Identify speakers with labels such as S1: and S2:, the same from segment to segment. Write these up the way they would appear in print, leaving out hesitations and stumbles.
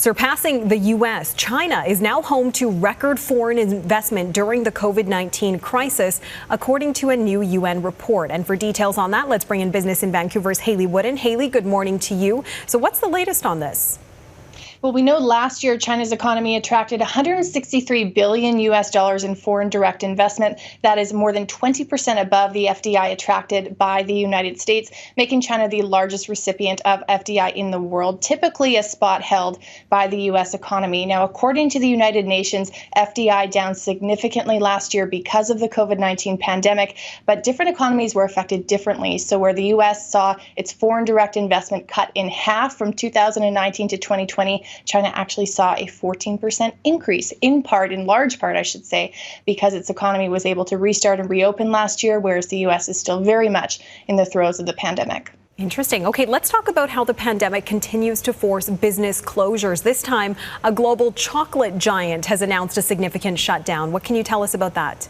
S1: Surpassing the U.S., China is now home to record foreign investment during the COVID-19 crisis, according to a new UN report. And for details on that, let's bring in Business in Vancouver's Hayley Woodin. Hayley, good morning to you. So what's the latest on this?
S2: Well, we know last year China's economy attracted $163 billion in foreign direct investment. That is more than 20% above the FDI attracted by the United States, making China the largest recipient of FDI in the world, typically a spot held by the U.S. economy. Now, according to the United Nations, FDI down significantly last year because of the COVID-19 pandemic, but different economies were affected differently. So where the U.S. saw its foreign direct investment cut in half from 2019 to 2020, China actually saw a 14% increase, in large part, I should say, because its economy was able to restart and reopen last year, whereas the U.S. is still very much in the throes of the pandemic.
S1: Interesting. Okay, let's talk about how the pandemic continues to force business closures. This time, a global chocolate giant has announced a significant shutdown. What can you tell us about that?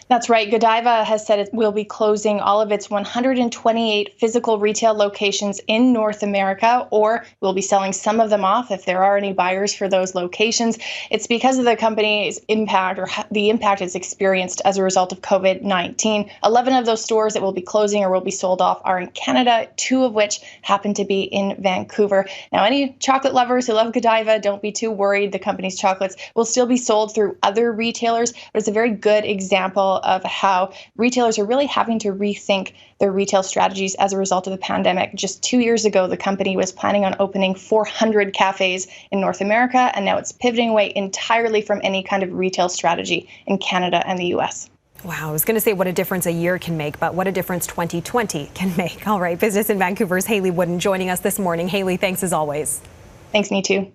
S2: That's right. Godiva has said it will be closing all of its 128 physical retail locations in North America, or will be selling some of them off if there are any buyers for those locations. It's because of the company's impact, or the impact it's experienced as a result of COVID-19. 11 of those stores that will be closing or will be sold off are in Canada, 2 of which happen to be in Vancouver. Now, any chocolate lovers who love Godiva, don't be too worried. The company's chocolates will still be sold through other retailers, but it's a very good example of how retailers are really having to rethink their retail strategies as a result of the pandemic. Just 2 years ago, the company was planning on opening 400 cafes in North America, and now it's pivoting away entirely from any kind of retail strategy in Canada and the U.S.
S1: Wow, I was going to say what a difference a year can make, but what a difference 2020 can make. All right, Business in Vancouver's Hayley Woodin joining us this morning. Hayley, thanks as always.
S2: Thanks, me too.